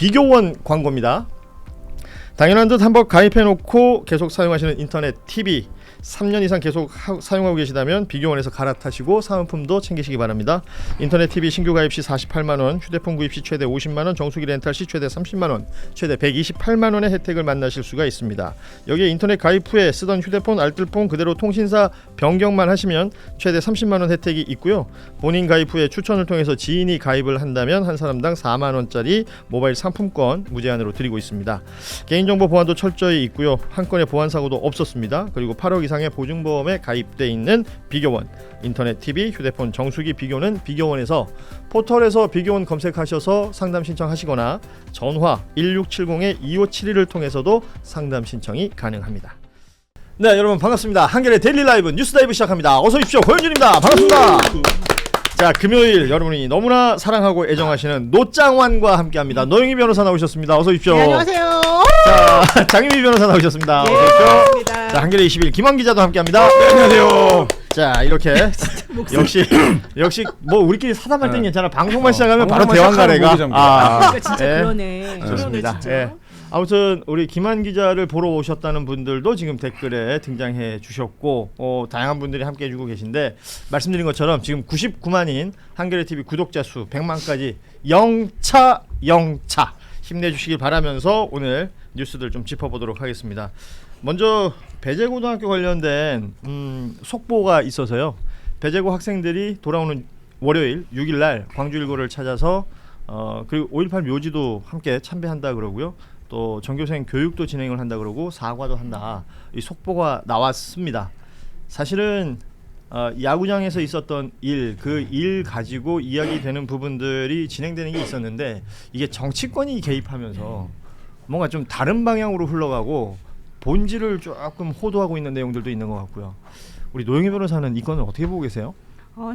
비교원 광고입니다. 당연한 듯 한번 가입해놓고 계속 사용하시는 인터넷 TV 3년 이상 계속 사용하고 계시다면 비교원에서 갈아타시고 사은품도 챙기시기 바랍니다. 인터넷 TV 신규 가입 시 48만원, 휴대폰 구입 시 최대 50만원, 정수기 렌탈 시 최대 30만원, 최대 128만원의 혜택을 만나실 수가 있습니다. 여기에 인터넷 가입 후에 쓰던 휴대폰, 알뜰폰 그대로 통신사 변경만 하시면 최대 30만원 혜택이 있고요. 본인 가입 후에 추천을 통해서 지인이 가입을 한다면 한 사람당 4만원짜리 모바일 상품권 무제한으로 드리고 있습니다. 개인정보 보안도 철저히 있고요. 한 건의 보안 사고도 없었습니다. 그리고 8억 이상의 보증보험에 가입돼 있는 비교원, 인터넷 TV, 휴대폰 정수기 비교는 비교원에서 포털에서 비교원 검색하셔서 상담 신청하시거나 전화 1670-2571을 통해서도 상담 신청이 가능합니다. 네, 여러분 반갑습니다. 한겨레 데일리 라이브 뉴스 다이브 시작합니다. 어서 오십시오. 고현준입니다. 반갑습니다. 자, 금요일 여러분이 너무나 사랑하고 애정하시는 노짱완과 함께합니다. 노영희 변호사 나오셨습니다. 어서 오십시오. 네, 안녕하세요. 자, 장유미 변호사 나오셨습니다. 네, 어서 오십시오. 반갑습니다. 자, 한겨레 21 김한 기자도 함께합니다. 네, 안녕하세요. 자, 이렇게 역시 뭐 우리끼리 사담할 땐 괜찮아. 방송만 시작하면 바로 대왕가래가. 진짜 네. 그러네. 좋습니다. 진짜. 예. 아무튼 우리 김한 기자를 보러 오셨다는 분들도 지금 댓글에 등장해 주셨고 다양한 분들이 함께 해주고 계신데 말씀드린 것처럼 지금 99만인 한겨레 TV 구독자 수 100만까지 영차 힘내주시길 바라면서 오늘 뉴스들 좀 짚어보도록 하겠습니다. 먼저 배재고등학교 관련된 속보가 있어서요. 배재고 학생들이 돌아오는 월요일 6일날 광주일고를 찾아서 그리고 5.18 묘지도 함께 참배한다 그러고요. 또 전교생 교육도 진행을 한다 그러고 사과도 한다. 이 속보가 나왔습니다. 사실은 야구장에서 있었던 그 일 가지고 이야기되는 부분들이 진행되는 게 있었는데 이게 정치권이 개입하면서 뭔가 좀 다른 방향으로 흘러가고 본질을 조금 호도하고 있는 내용들도 있는 것 같고요. 우리 노영희 변호사는 이 건을 어떻게 보고 계세요?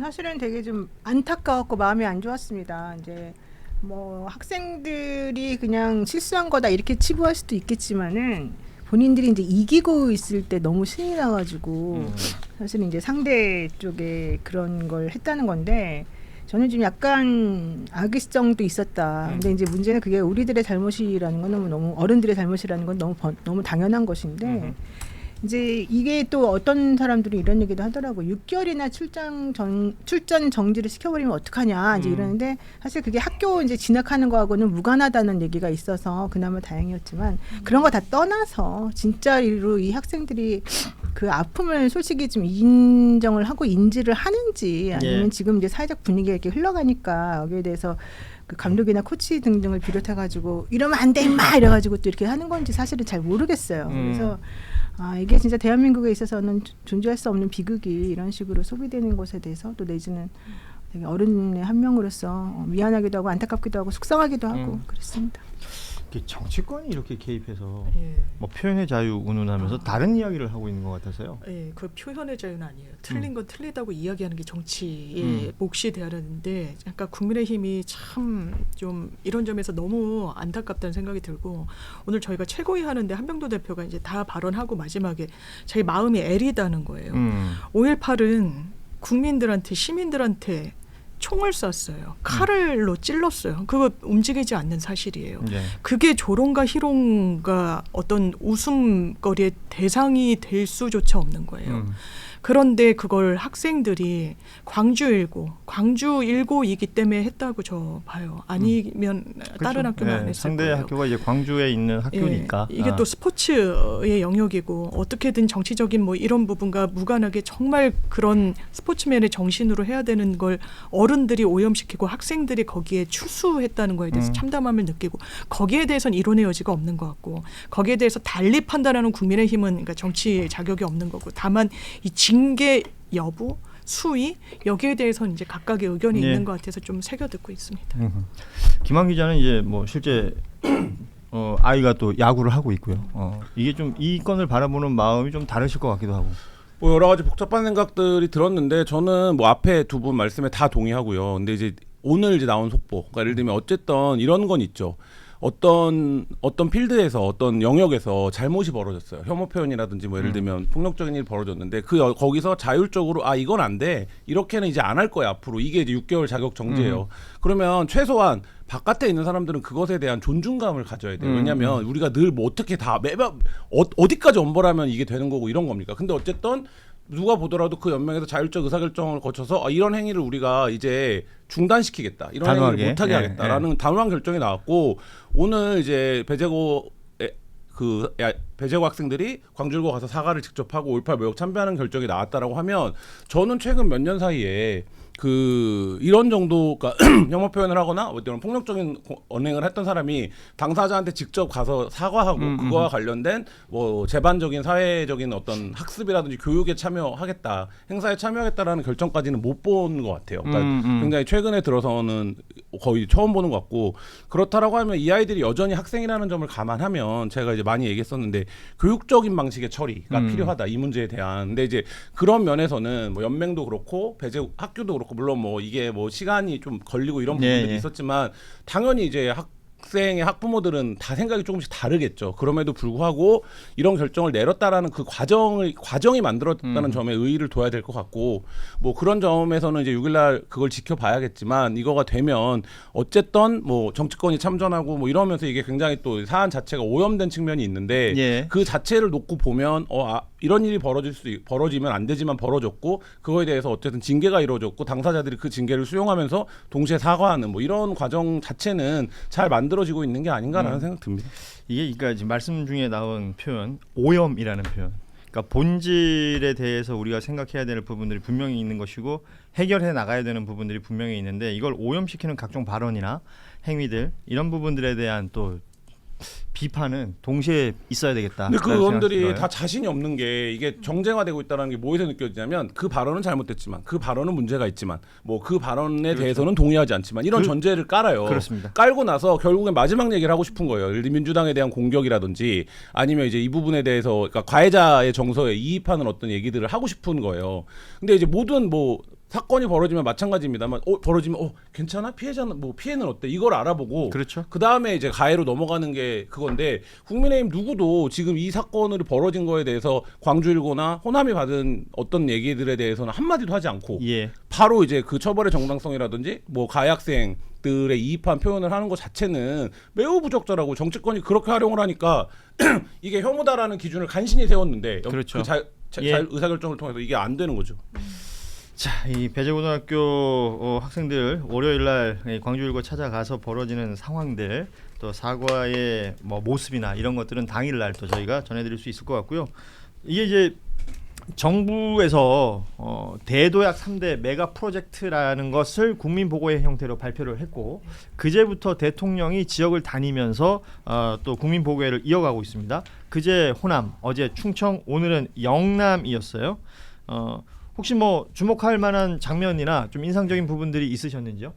사실은 되게 좀 안타까웠고 마음이 안 좋았습니다. 이제 뭐 학생들이 그냥 실수한 거다 이렇게 치부할 수도 있겠지만은 본인들이 이제 이기고 있을 때 너무 신이 나가지고 사실 이제 상대 쪽에 그런 걸 했다는 건데 저는 좀 약간 악의성도 있었다. 근데 이제 문제는 그게 우리들의 잘못이라는 건 너무 어른들의 잘못이라는 건 너무 당연한 것인데. 이제 이게 또 어떤 사람들이 이런 얘기도 하더라고. 6개월이나 출전 정지를 시켜버리면 어떡하냐 이제 이러는데 사실 그게 학교 이제 진학하는 거하고는 무관하다는 얘기가 있어서 그나마 다행이었지만 그런 거 다 떠나서 진짜로 이 학생들이 그 아픔을 솔직히 좀 인정을 하고 인지를 하는지 아니면 지금 이제 사회적 분위기가 이렇게 흘러가니까 여기에 대해서 그 감독이나 코치 등등을 비롯해가지고 이러면 안 돼 임마 이래가지고 또 이렇게 하는 건지 사실은 잘 모르겠어요. 그래서 이게 진짜 대한민국에 있어서는 존재할 수 없는 비극이 이런 식으로 소비되는 것에 대해서 또 내지는 되게 어른의 한 명으로서 미안하기도 하고 안타깝기도 하고 속상하기도 하고 그렇습니다. 정치권이 이렇게 개입해서 뭐 표현의 자유 운운하면서 다른 이야기를 하고 있는 것 같아서요. 그 표현의 자유는 아니에요. 틀린 건 틀리다고 이야기하는 게 정치의 몫이 되어야 하는데 약간 국민의힘이 참 좀 이런 점에서 너무 안타깝다는 생각이 들고 오늘 저희가 최고위 하는데 한병도 대표가 이제 다 발언하고 마지막에 자기 마음이 애리다는 거예요. 5.18은 국민들한테 시민들한테 총을 쐈어요. 칼로 찔렀어요. 그거 움직이지 않는 사실이에요. 그게 조롱과 희롱과 어떤 웃음거리의 대상이 될 수조차 없는 거예요. 그런데 그걸 학생들이 광주1고이기 때문에 했다고 저 봐요. 아니면 다른 그렇죠. 학교는 안 했을 상대 거예요. 학교가 이제 광주에 있는 학교니까. 이게 또 스포츠의 영역이고 어떻게든 정치적인 뭐 이런 부분과 무관하게 정말 그런 스포츠맨의 정신으로 해야 되는 걸 어른들이 오염시키고 학생들이 거기에 추수했다는 거에 대해서 참담함을 느끼고 거기에 대해서는 이론의 여지가 없는 것 같고 거기에 대해서 달리 판단하는 국민의힘은 그러니까 정치 자격이 없는 거고 다만 이 징계 여부 수위 여기에 대해서는 이제 각각의 의견이 있는 것 같아서 좀 새겨 듣고 있습니다. 김한 기자는 이제 뭐 실제 아이가 또 야구를 하고 있고요. 이게 좀 이 건을 바라보는 마음이 좀 다르실 것 같기도 하고. 뭐 여러 가지 복잡한 생각들이 들었는데 저는 뭐 앞에 두 분 말씀에 다 동의하고요. 근데 이제 오늘 이제 나온 속보, 그러니까 예를 들면 어쨌든 이런 건 있죠. 어떤 필드에서 어떤 영역에서 잘못이 벌어졌어요. 혐오 표현이라든지 뭐 예를 들면 폭력적인 일이 벌어졌는데 거기서 자율적으로 이건 안 돼. 이렇게는 이제 안 할 거야 앞으로. 이게 이제 6개월 자격 정지예요. 그러면 최소한 바깥에 있는 사람들은 그것에 대한 존중감을 가져야 돼요. 음. 왜냐하면 우리가 늘 뭐 어떻게 다 매번 어디까지 엄벌하면 이게 되는 거고 이런 겁니까? 근데 어쨌든 누가 보더라도 그 연맹에서 자율적 의사결정을 거쳐서 이런 행위를 우리가 이제 중단시키겠다. 이런 단호하게. 행위를 못하게 예, 하겠다라는 단호한 결정이 나왔고 오늘 이제 배재고 학생들이 광주일고 가서 사과를 직접 하고 5.18 모욕 참배하는 결정이 나왔다라고 하면 저는 최근 몇 년 사이에 이런 정도 혐오 표현을 하거나 어떤 폭력적인 언행을 했던 사람이 당사자한테 직접 가서 사과하고 그거와 관련된 뭐 재반적인 사회적인 어떤 학습이라든지 교육에 참여하겠다, 행사에 참여하겠다라는 결정까지는 못 본 것 같아요. 그러니까 굉장히 최근에 들어서는 거의 처음 보는 것 같고 그렇다라고 하면 이 아이들이 여전히 학생이라는 점을 감안하면 제가 이제 많이 얘기했었는데 교육적인 방식의 처리가 필요하다 이 문제에 대한. 근데 이제 그런 면에서는 뭐 연맹도 그렇고 배제 학교도 그렇고 물론 뭐 이게 뭐 시간이 좀 걸리고 이런 부분들이 있었지만 당연히 이제 학생의 학부모들은 다 생각이 조금씩 다르겠죠. 그럼에도 불구하고 이런 결정을 내렸다라는 그 과정이 만들었다는 점에 의의를 둬야 될 것 같고 뭐 그런 점에서는 이제 6일날 그걸 지켜봐야겠지만 이거가 되면 어쨌든 뭐 정치권이 참전하고 뭐 이러면서 이게 굉장히 또 사안 자체가 오염된 측면이 있는데 예. 그 자체를 놓고 보면 이런 일이 벌어지면 안 되지만 벌어졌고 그거에 대해서 어쨌든 징계가 이루어졌고 당사자들이 그 징계를 수용하면서 동시에 사과하는 뭐 이런 과정 자체는 잘 만들어지고 있는 게 아닌가라는 생각 듭니다. 이게 그러니까 지금 말씀 중에 나온 표현 오염이라는 표현. 그러니까 본질에 대해서 우리가 생각해야 될 부분들이 분명히 있는 것이고 해결해 나가야 되는 부분들이 분명히 있는데 이걸 오염시키는 각종 발언이나 행위들 이런 부분들에 대한 또 비판은 동시에 있어야 되겠다. 근데 그 의원들이 다 자신이 없는 게 이게 정쟁화되고 있다는 게 뭐에서 느껴지냐면 그 발언은 잘못됐지만 그 발언은 문제가 있지만 뭐 그 발언에 대해서는 동의하지 않지만 이런 전제를 깔아요. 그렇습니다. 깔고 나서 결국엔 마지막 얘기를 하고 싶은 거예요. 예를 들면 민주당에 대한 공격이라든지 아니면 이제 이 부분에 대해서 그러니까 가해자의 정서에 이입하는 어떤 얘기들을 하고 싶은 거예요. 근데 이제 모든 뭐 사건이 벌어지면 마찬가지입니다만 벌어지면 괜찮아? 피해자는 뭐 피해는 어때? 이걸 알아보고 그렇죠. 그다음에 이제 가해로 넘어가는 게 그건데 국민의힘 누구도 지금 이 사건으로 벌어진 거에 대해서 광주일고나 호남이 받은 어떤 얘기들에 대해서는 한마디도 하지 않고 예. 바로 이제 그 처벌의 정당성이라든지 뭐 가해 학생들의 이입한 표현을 하는 것 자체는 매우 부적절하고 정치권이 그렇게 활용을 하니까 이게 혐오다라는 기준을 간신히 세웠는데 그렇죠. 의사결정을 통해서 이게 안 되는 거죠. 자, 이 배재고등학교 학생들 월요일날 광주일고 찾아가서 벌어지는 상황들 또 사과의 뭐 모습이나 이런 것들은 당일날 또 저희가 전해드릴 수 있을 것 같고요. 이게 이제 정부에서 대도약 3대 메가 프로젝트라는 것을 국민보고회 형태로 발표를 했고 그제부터 대통령이 지역을 다니면서 또 국민보고회를 이어가고 있습니다. 그제 호남, 어제 충청, 오늘은 영남이었어요. 혹시 뭐 주목할 만한 장면이나 좀 인상적인 부분들이 있으셨는지요?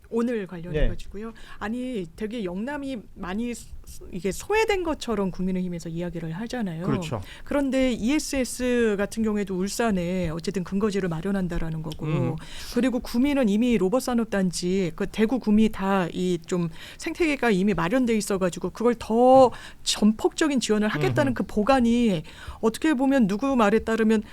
오늘 관련해 가지고요. 아니 되게 영남이 많이 이게 소외된 것처럼 국민의힘에서 이야기를 하잖아요. 그렇죠. 그런데 ESS 같은 경우에도 울산에 어쨌든 근거지를 마련한다라는 거고, 그리고 구미는 이미 로봇산업단지 그 대구 구미 다 이 좀 생태계가 이미 마련돼 있어가지고 그걸 더 전폭적인 지원을 하겠다는 그 보관이 어떻게 보면 누구 말에 따르면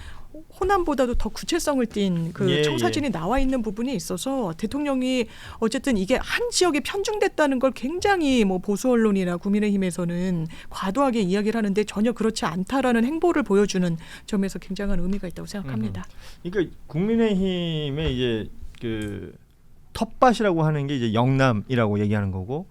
호남보다도 더 구체성을 띈 그 청사진이 나와 있는 부분이 있어서 대통령이 어쨌든 이게 한 지역에 편중됐다는 걸 굉장히 뭐 보수 언론이나 국민의힘에서는 과도하게 이야기를 하는데 전혀 그렇지 않다라는 행보를 보여주는 점에서 굉장한 의미가 있다고 생각합니다. 그러니까 국민의힘의 이제 그 텃밭이라고 하는 게 이제 영남이라고 얘기하는 거고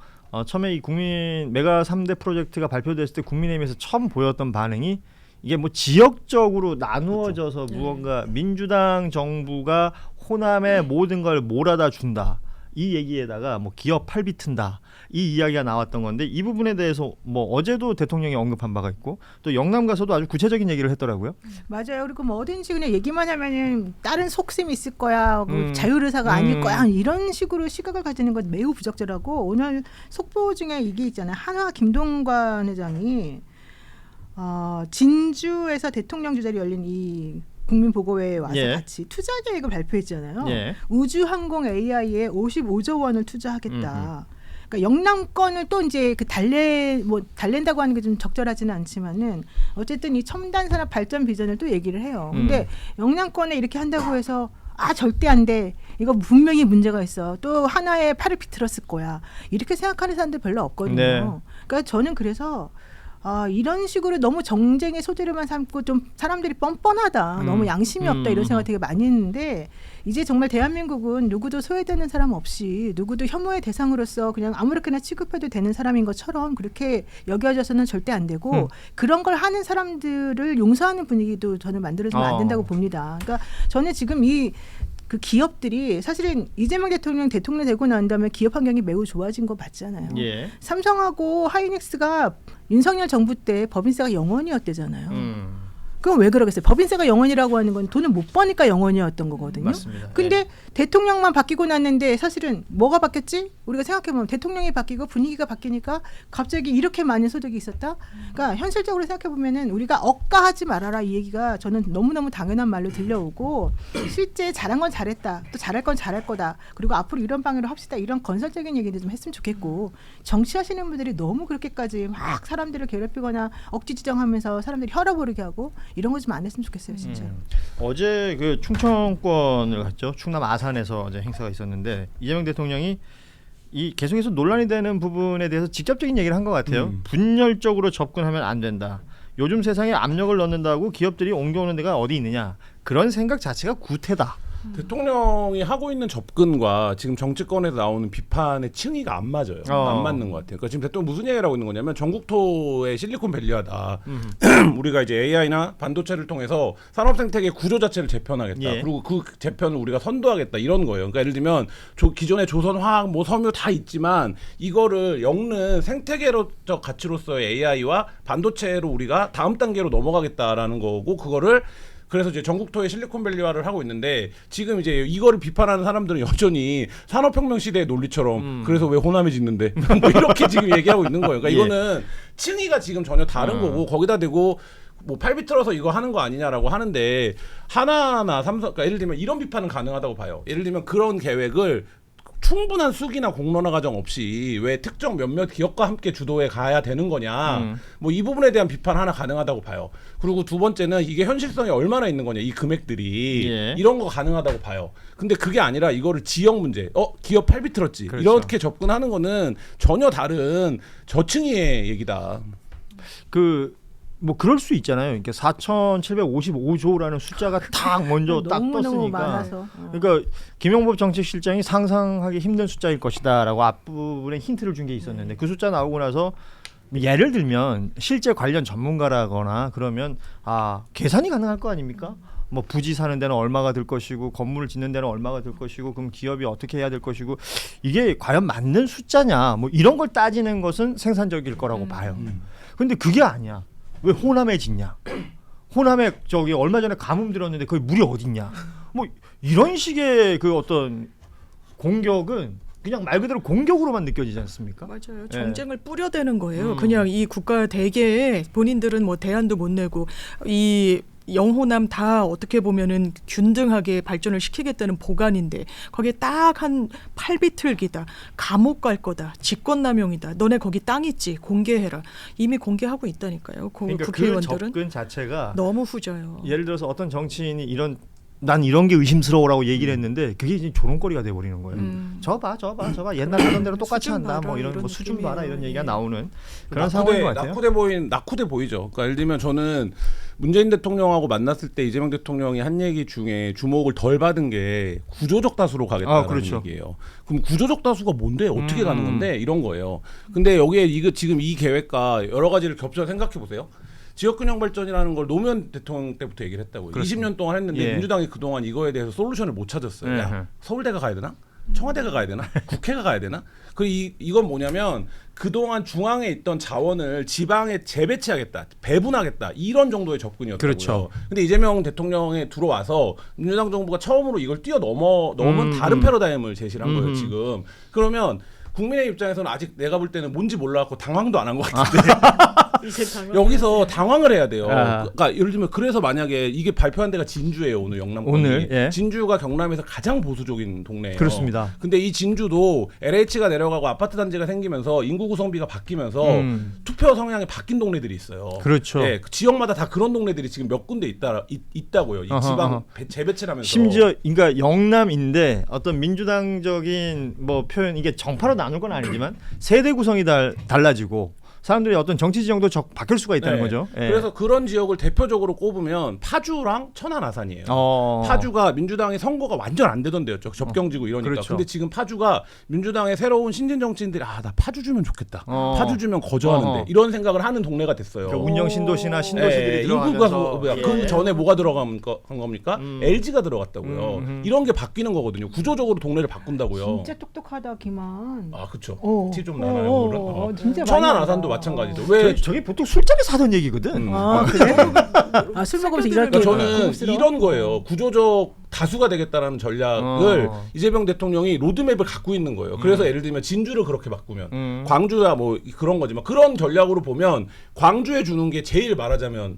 처음에 이 국민 메가 3대 프로젝트가 발표됐을 때 국민의힘에서 처음 보였던 반응이 이게 뭐 지역적으로 나누어져서 그렇죠. 무언가 민주당 정부가 호남의 모든 걸 몰아다 준다. 이 얘기에다가 뭐 기업 팔비 튼다. 이 이야기가 나왔던 건데 이 부분에 대해서 뭐 어제도 대통령이 언급한 바가 있고 또 영남 가서도 아주 구체적인 얘기를 했더라고요. 맞아요. 그리고 뭐든지 그냥 얘기만 하면은 다른 속셈이 있을 거야. 자율의사가 아닐 거야. 이런 식으로 시각을 가지는 건 매우 부적절하고 오늘 속보 중에 이게 있잖아요. 한화 김동관 회장이 진주에서 대통령 주재로 열린 이 국민보고회에 와서 같이 투자 계획을 발표했잖아요. 우주항공 AI에 55조 원을 투자하겠다. 그러니까 영남권을 또 이제 그 달랜다고 하는 게 좀 적절하지는 않지만은 어쨌든 이 첨단 산업 발전 비전을 또 얘기를 해요. 근데 영남권에 이렇게 한다고 해서 절대 안 돼. 이거 분명히 문제가 있어. 또 하나의 팔을 비틀었을 거야. 이렇게 생각하는 사람들 별로 없거든요. 네. 그러니까 저는 그래서 이런 식으로 너무 정쟁의 소재로만 삼고 좀 사람들이 뻔뻔하다. 너무 양심이 없다. 이런 생각 되게 많이 했는데 이제 정말 대한민국은 누구도 소외되는 사람 없이 누구도 혐오의 대상으로서 그냥 아무렇게나 취급해도 되는 사람인 것처럼 그렇게 여겨져서는 절대 안 되고 그런 걸 하는 사람들을 용서하는 분위기도 저는 만들어서는 안 된다고 봅니다. 그러니까 저는 지금 그 기업들이 사실은 이재명 대통령 되고 난 다음에 기업 환경이 매우 좋아진 거 맞잖아요. 예. 삼성하고 하이닉스가 윤석열 정부 때 법인세가 0원이었대잖아요. 그건 왜 그러겠어요? 법인세가 0원이라고 하는 건 돈을 못 버니까 0원이었던 거거든요. 맞습니다. 근데 대통령만 바뀌고 났는데 사실은 뭐가 바뀌었지? 우리가 생각해보면 대통령이 바뀌고 분위기가 바뀌니까 갑자기 이렇게 많은 소득이 있었다? 그러니까 현실적으로 생각해보면은 우리가 억가하지 말아라 이 얘기가 저는 너무너무 당연한 말로 들려오고 실제 잘한 건 잘했다. 또 잘할 건 잘할 거다. 그리고 앞으로 이런 방향으로 합시다. 이런 건설적인 얘기도 좀 했으면 좋겠고 정치하시는 분들이 너무 그렇게까지 막 사람들을 괴롭히거나 억지 지정하면서 사람들이 혈압 오르게 하고 이런 거 좀 안 했으면 좋겠어요, 진짜. 어제 그 충청권을 갔죠. 충남 아산에서 어제 행사가 있었는데 이재명 대통령이 이 계속해서 논란이 되는 부분에 대해서 직접적인 얘기를 한 것 같아요. 분열적으로 접근하면 안 된다. 요즘 세상에 압력을 넣는다고 기업들이 옮겨오는 데가 어디 있느냐. 그런 생각 자체가 구태다. 대통령이 하고 있는 접근과 지금 정치권에서 나오는 비판의 층위가 안 맞아요. 안 맞는 것 같아요. 그러니까 지금 대통령 무슨 얘기를 하고 있는 거냐면 전국토의 실리콘밸리하다. 우리가 이제 AI나 반도체를 통해서 산업 생태계 구조 자체를 재편하겠다. 예. 그리고 그 재편을 우리가 선도하겠다. 이런 거예요. 그러니까 예를 들면 기존의 조선화학, 뭐 섬유 다 있지만 이거를 엮는 생태계적 가치로서의 AI와 반도체로 우리가 다음 단계로 넘어가겠다라는 거고 그거를 그래서 이제 전국토의 실리콘밸리화를 하고 있는데 지금 이제 이거를 비판하는 사람들은 여전히 산업혁명 시대의 논리처럼 그래서 왜 호남에 짓는데 뭐 이렇게 지금 얘기하고 있는 거예요. 그러니까 이거는 층위가 지금 전혀 다른 거고 거기다 대고 뭐 팔비 틀어서 이거 하는 거 아니냐라고 하는데 하나하나 삼성 그러니까 예를 들면 이런 비판은 가능하다고 봐요. 예를 들면 그런 계획을 충분한 수기나 공론화 과정 없이 왜 특정 몇몇 기업과 함께 주도해 가야 되는 거냐 뭐 이 부분에 대한 비판 하나 가능하다고 봐요. 그리고 두 번째는 이게 현실성이 얼마나 있는 거냐 이 금액들이 예. 이런 거 가능하다고 봐요. 근데 그게 아니라 이거를 지역 문제 기업 팔비 틀었지 그렇죠. 이렇게 접근하는 거는 전혀 다른 저층의 얘기다. 뭐 그럴 수 있잖아요. 그러니까 4,755조라는 숫자가 딱 먼저 딱 너무너무 떴으니까. 많아서. 그러니까 김용법 정책실장이 상상하기 힘든 숫자일 것이다라고 앞부분에 힌트를 준 게 있었는데 그 숫자 나오고 나서 예를 들면 실제 관련 전문가라거나 그러면 계산이 가능할 거 아닙니까? 뭐 부지 사는 데는 얼마가 들 것이고 건물을 짓는 데는 얼마가 들 것이고 그럼 기업이 어떻게 해야 될 것이고 이게 과연 맞는 숫자냐 뭐 이런 걸 따지는 것은 생산적일 거라고 봐요. 근데 그게 아니야. 왜 호남에 짓냐? 호남에 저기 얼마 전에 가뭄 들었는데 거기 물이 어딨냐? 뭐 이런 식의 그 어떤 공격은 그냥 말 그대로 공격으로만 느껴지지 않습니까? 맞아요. 예. 정쟁을 뿌려대는 거예요. 그냥 이 국가 대계에 본인들은 뭐 대안도 못 내고 이 영호남 다 어떻게 보면은 균등하게 발전을 시키겠다는 보관인데 거기에 딱 한 팔비틀기다. 감옥 갈 거다. 직권남용이다. 너네 거기 땅 있지. 공개해라. 이미 공개하고 있다니까요. 그러니까 그 국회의원들은 접근 자체가 너무 후져요. 예를 들어서 어떤 정치인이 난 이런 게 의심스러워라고 얘기를 했는데 그게 이제 조롱거리가 돼 버리는 거예요. 저봐 옛날 하던 대로 똑같이 수준 한다. 봐라, 뭐 이런 이런 뭐 수준 느낌이에요. 봐라 이런 얘기가 예. 나오는 그런 상황인 것 같아요. 낙후돼 보이죠. 그러니까 예를 들면 저는 문재인 대통령하고 만났을 때 이재명 대통령이 한 얘기 중에 주목을 덜 받은 게 구조적 다수로 가겠다는 그렇죠. 얘기예요. 그럼 구조적 다수가 뭔데? 어떻게 가는 건데? 이런 거예요. 근데 여기에 지금 이 계획과 여러 가지를 겹쳐 생각해 보세요. 지역균형 발전이라는 걸 노무현 대통령 때부터 얘기를 했다고요. 그렇습니다. 20년 동안 했는데 예. 민주당이 그동안 이거에 대해서 솔루션을 못 찾았어요. 야, 서울대가 가야 되나? 청와대가 가야 되나? 국회가 가야 되나? 이건 뭐냐면 그동안 중앙에 있던 자원을 지방에 재배치하겠다, 배분하겠다 이런 정도의 접근이었다고요. 그렇죠. 근데 이재명 대통령에 들어와서 민주당 정부가 처음으로 이걸 뛰어넘은 다른 패러다임을 제시를 한 거예요. 지금 그러면 국민의 입장에서는 아직 내가 볼 때는 뭔지 몰라갖고 당황도 안 한 것 같은데 이제 당황. 여기서 당황을 해야 돼요. 아. 그러니까 예를 들면 그래서 만약에 이게 발표한 데가 진주예요. 오늘 영남권이. 오늘, 예. 진주가 경남에서 가장 보수적인 동네예요. 그렇습니다. 근데 이 진주도 LH가 내려가고 아파트 단지가 생기면서 인구 구성비가 바뀌면서 투표 성향이 바뀐 동네들이 있어요. 그렇죠. 예, 그 지역마다 다 그런 동네들이 지금 몇 군데 있다고요. 이 지방 재배치를 하면서. 심지어 그러니까 영남인데 어떤 민주당적인 뭐 표현 이게 정파로 나눌 건 아니지만 세대 구성이 달라지고 사람들이 어떤 정치 지형도 바뀔 수가 있다는 네. 거죠. 예. 그래서 그런 지역을 대표적으로 꼽으면 파주랑 천안 아산이에요. 어. 파주가 민주당의 선거가 완전 안 되던 데였죠. 접경지고 이러니까. 그렇죠. 근데 지금 파주가 민주당의 새로운 신진 정치인들이 나 파주 주면 좋겠다. 파주 주면 거저하는데 이런 생각을 하는 동네가 됐어요. 그러니까 운영 신도시나 신도시들이 들어가면서 인구가 그 전에 뭐가 들어간 겁니까? LG가 들어갔다고요. 이런 게 바뀌는 거거든요. 구조적으로 동네를 바꾼다고요. 진짜 똑똑하다 김한. 아 그렇죠. 어. 티 좀 나나요? 진짜 많이 천안 알아. 아산도 마찬가지죠. 왜 저게 보통 술자리에서 하던 얘기거든. 아 그래? 술 먹으면서 이렇게 그러니까 저는 고급스러워? 이런 거예요. 구조적 다수가 되겠다라는 전략을 이재명 대통령이 로드맵을 갖고 있는 거예요. 그래서 예를 들면 진주를 그렇게 바꾸면 광주야 뭐 그런 거지만 그런 전략으로 보면 광주에 주는 게 제일 말하자면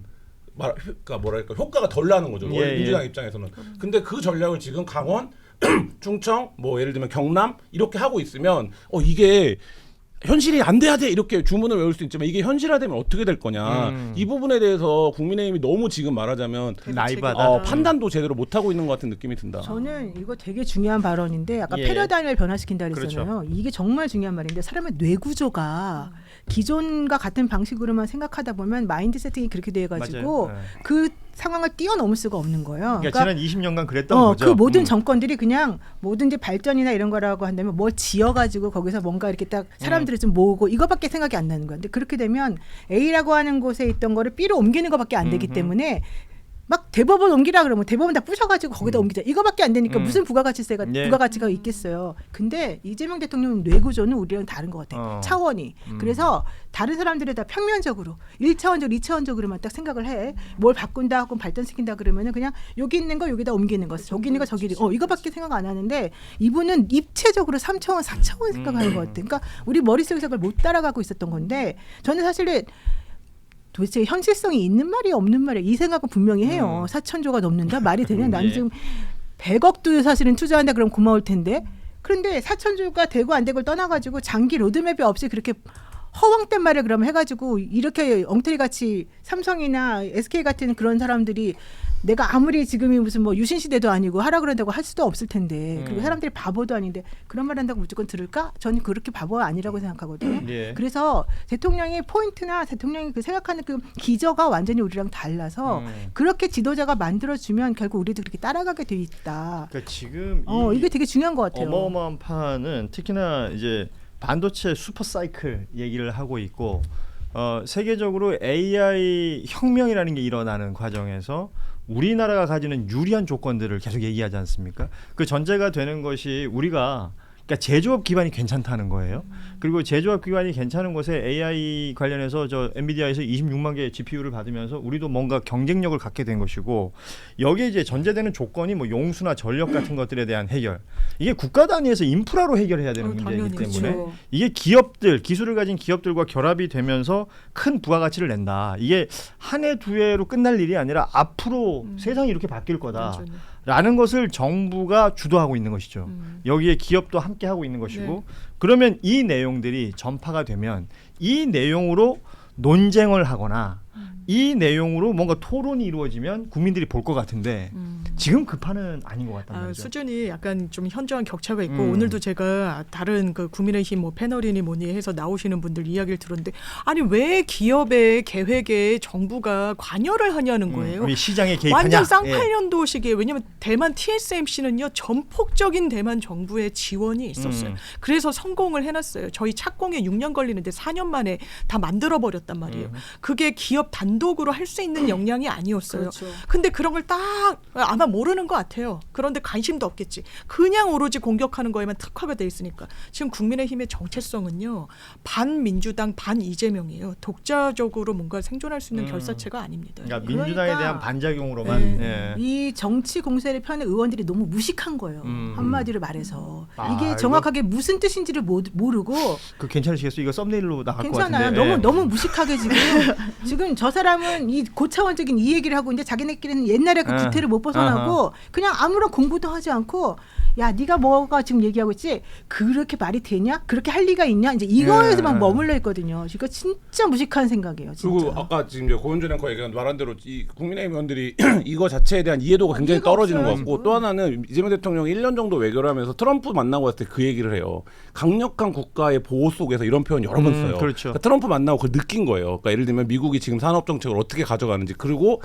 그러니까 뭐랄까 효과가 덜 나는 거죠. 예, 민주당 입장에서는. 근데 그 전략을 지금 강원, 충청, 뭐 예를 들면 경남 이렇게 하고 있으면 이게 현실이 안 돼야 돼 이렇게 주문을 외울 수 있지만 이게 현실화되면 어떻게 될 거냐 이 부분에 대해서 국민의힘이 너무 지금 말하자면 나이바다. 판단도 제대로 못 하고 있는 것 같은 느낌이 든다. 저는 이거 되게 중요한 발언인데 아까 예. 패러다임을 변화시킨다 그랬잖아요. 그렇죠. 이게 정말 중요한 말인데 사람의 뇌구조가 기존과 같은 방식으로만 생각하다 보면 마인드 세팅이 그렇게 돼가지고 맞아요. 네. 그 상황을 뛰어넘을 수가 없는 거예요. 그러니까 지난 20년간 그랬던 거죠. 그 모든 정권들이 그냥 뭐든지 발전이나 이런 거라고 한다면 뭘 지어가지고 거기서 뭔가 이렇게 딱 사람들을 좀 모으고 이거밖에 생각이 안 나는 거야. 근데 그렇게 되면 A라고 하는 곳에 있던 거를 B로 옮기는 것밖에 안 되기 때문에 막 대법원 옮기라 그러면 대법원 다 부셔가지고 거기다 옮기자 이거밖에 안 되니까 무슨 부가가치가 예. 부가가치가 있겠어요. 근데 이재명 대통령 뇌구조는 우리랑 다른 것 같아. 차원이. 그래서 다른 들이 다 평면적으로 1차원적으로 2차원적으로만 딱 생각을 해. 뭘 바꾼다 하고 발전시킨다 그러면은 그냥 여기 있는 거 여기다 옮기는 거, 저기 있는 거 저기 이거밖에 생각 안 하는데 이분은 입체적으로 3차원 4차원 생각하는 것 같아. 그러니까 우리 머릿속에서 그걸 못 따라가고 있었던 건데 저는 사실은 도대체 현실성이 있는 말이 없는 말이야. 이 생각은 분명히 해요. 4천조가 넘는다? 말이 되냐? 나는 지금 100억도 사실은 투자한다 그러면 고마울 텐데. 그런데 4천조가 되고 안 되고를 떠나가지고 장기 로드맵이 없이 그렇게 허황된 말을 그럼 해가지고 이렇게 엉터리같이 삼성이나 SK 같은 그런 사람들이 내가 아무리 지금이 무슨 뭐 유신시대도 아니고 하라 그런다고 할 수도 없을 텐데 그리고 사람들이 바보도 아닌데 그런 말 한다고 무조건 들을까? 저는 그렇게 바보가 아니라고 생각하거든요. 예. 그래서 대통령의 포인트나 대통령이 그 생각하는 그 기저가 완전히 우리랑 달라서 그렇게 지도자가 만들어주면 결국 우리도 그렇게 따라가게 돼 있다. 그러니까 지금 이게 되게 중요한 것 같아요. 어마어마한 판은 특히나 이제 반도체 슈퍼 사이클 얘기를 하고 있고 세계적으로 AI 혁명이라는 게 일어나는 과정에서 우리나라가 가지는 유리한 조건들을 계속 얘기하지 않습니까? 그 전제가 되는 것이 우리가 그러니까 제조업 기반이 괜찮다는 거예요. 그리고 제조업 기반이 괜찮은 곳에 AI 관련해서 저 엔비디아에서 26만 개의 GPU를 받으면서 우리도 뭔가 경쟁력을 갖게 된 것이고 여기에 이제 전제되는 조건이 뭐 용수나 전력 같은 것들에 대한 해결. 이게 국가 단위에서 인프라로 해결해야 되는 문제이기 당연히 때문에 그렇죠. 이게 기업들 기술을 가진 기업들과 결합이 되면서 큰 부가가치를 낸다. 이게 한 해 두 해로 끝날 일이 아니라 앞으로 세상이 이렇게 바뀔 거다. 완전히. 라는 것을 정부가 주도하고 있는 것이죠. 여기에 기업도 함께 하고 있는 것이고 그러면 이 내용들이 전파가 되면 이 내용으로 논쟁을 하거나 이 내용으로 뭔가 토론이 이루어지면 국민들이 볼 것 같은데 지금 그 판은 아닌 것 같다는 거죠. 수준이 약간 좀 현저한 격차가 있고 오늘도 제가 다른 그 국민의힘 뭐 패널이니 뭐니 해서 나오시는 분들 이야기를 들었는데 아니 왜 기업의 계획에 정부가 관여를 하냐는 거예요. 우리 시장에 개입하냐. 완전 쌍팔년도식이에요. 왜냐하면 대만 TSMC는요 전폭적인 대만 정부의 지원이 있었어요. 그래서 성공을 해놨어요. 저희 착공에 6년 걸리는데 4년 만에 다 만들어 버렸단 말이에요. 그게 기업 단독 단독으로 할 수 있는 역량이 아니었어요. 그렇죠. 근데 그런 걸 딱 아마 모르는 것 같아요. 그런데 관심도 없겠지. 그냥 오로지 공격하는 거에만 특화가 돼 있으니까. 지금 국민의힘의 정체성은요. 반민주당, 반 이재명이에요. 독자적으로 뭔가 생존할 수 있는 결사체가 아닙니다. 그러니까 민주당에 그러니까 대한 반작용으로만. 네. 예. 이 정치 공세를 펴는 의원들이 너무 무식한 거예요. 한마디로 말해서 이게 이거- 정확하게 무슨 뜻인지를 모르고 그 괜찮으시겠어요? 이거 썸네일로 나갈 것 괜찮아요. 같은데. 예. 너무 무식하게 지금 저 사람은 이 고차원적인 이 얘기를 하고 이제 자기네끼리는 옛날에 그 아, 구태를 못 벗어나고 그냥 아무런 공부도 하지 않고 야 네가 뭐가 지금 얘기하고 있지 그렇게 말이 되냐 그렇게 할 리가 있냐 이제 이거에서만 예. 머물러 있거든요. 이거 진짜 무식한 생각이에요. 진짜. 그리고 아까 지금 이제 고현준 앵커 얘기한 말한 대로 이 국민의힘 의원들이 이거 자체에 대한 이해도가 굉장히 이해가 떨어지는 것 없어요, 같고 또 하나는 이재명 대통령이 1년 정도 외교를 하면서 트럼프 만나고 왔을 때 그 얘기를 해요. 강력한 국가의 보호 속에서 이런 표현 여러 번 써요. 그렇죠. 그러니까 트럼프 만나고 그걸 느낀 거예요. 그러니까 예를 들면 미국이 지금 산업 정책을 어떻게 가져가는지 그리고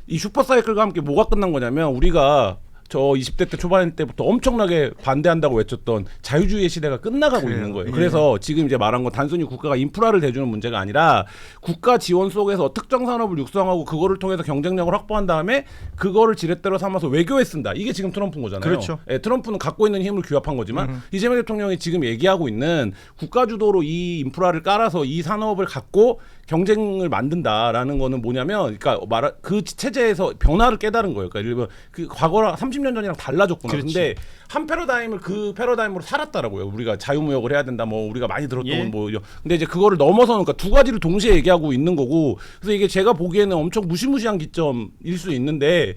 이 슈퍼사이클과 함께 뭐가 끝난 거냐면 우리가 저 20대 때 초반 때부터 엄청나게 반대한다고 외쳤던 자유주의의 시대가 끝나가고 그래요. 있는 거예요. 예. 그래서 지금 이제 말한 건 단순히 국가가 인프라를 대주는 문제가 아니라 국가 지원 속에서 특정 산업을 육성하고 그거를 통해서 경쟁력을 확보한 다음에 그거를 지렛대로 삼아서 외교에 쓴다. 이게 지금 트럼프인 거잖아요. 그렇죠. 예, 트럼프는 갖고 있는 힘을 규합한 거지만 이재명 대통령이 지금 얘기하고 있는 국가 주도로 이 인프라를 깔아서 이 산업을 갖고 경쟁을 만든다라는 거는 뭐냐면 그러니까 그 체제에서 변화를 깨달은 거예요. 그러니까 예를 들면 그 과거랑 30년 전이랑 달라졌구나. 그렇지. 근데 한 패러다임을 그 패러다임으로 살았다라고요. 우리가 자유무역을 해야 된다. 뭐 우리가 많이 들었던 예. 뭐 근데 이제 그거를 넘어서는 그러니까 두 가지를 동시에 얘기하고 있는 거고. 그래서 이게 제가 보기에는 엄청 무시무시한 기점일 수 있는데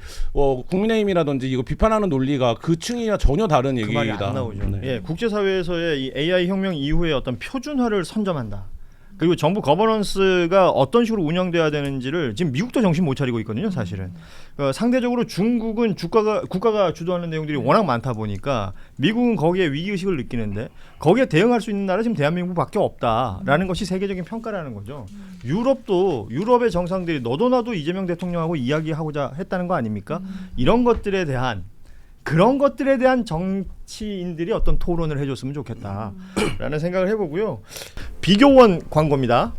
국민의힘이라든지 이거 비판하는 논리가 그 층이야 전혀 다른 그 얘기다. 말이 안 나오죠. 네. 예, 국제사회에서의 이 AI 혁명 이후에 어떤 표준화를 선점한다. 그리고 정부 거버넌스가 어떤 식으로 운영돼야 되는지를 지금 미국도 정신 못 차리고 있거든요, 사실은. 상대적으로 중국은 국가가 주도하는 내용들이 워낙 많다 보니까 미국은 거기에 위기의식을 느끼는데 거기에 대응할 수 있는 나라 지금 대한민국밖에 없다라는 것이 세계적인 평가라는 거죠. 유럽의 정상들이 너도 나도 이재명 대통령하고 이야기하고자 했다는 거 아닙니까? 이런 것들에 대한 그런 것들에 대한 정치인들이 어떤 토론을 해줬으면 좋겠다라는 생각을 해보고요. 비교원 광고입니다.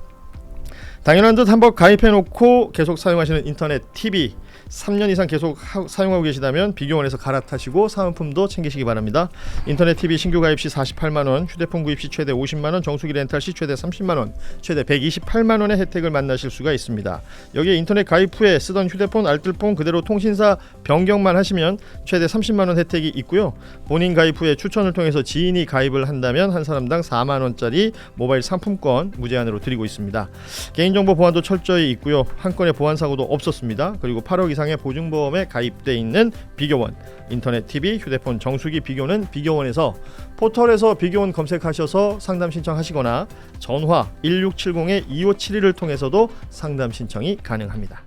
당연한 듯 한번 가입해놓고 계속 사용하시는 인터넷 TV 3년 이상 계속 사용하고 계시다면 비교원에서 갈아타시고 사은품도 챙기시기 바랍니다. 인터넷 TV 신규 가입 시 48만 원, 휴대폰 구입 시 최대 50만 원, 정수기 렌탈 시 최대 30만 원, 최대 128만 원의 혜택을 만나실 수가 있습니다. 여기에 인터넷 가입 후에 쓰던 휴대폰, 알뜰폰 그대로 통신사 변경만 하시면 최대 30만 원 혜택이 있고요. 본인 가입 후에 추천을 통해서 지인이 가입을 한다면 한 사람당 4만 원짜리 모바일 상품권 무제한으로 드리고 있습니다. 개인정보 보안도 철저히 있고요. 한 건의 보안 사고도 없었습니다. 그리고 8억 이상의 보증보험에 가입돼 있는 비교원, 인터넷 TV, 휴대폰 정수기 비교는 비교원에서 포털에서 비교원 검색하셔서 상담 신청하시거나 전화 1670-2571을 통해서도 상담 신청이 가능합니다.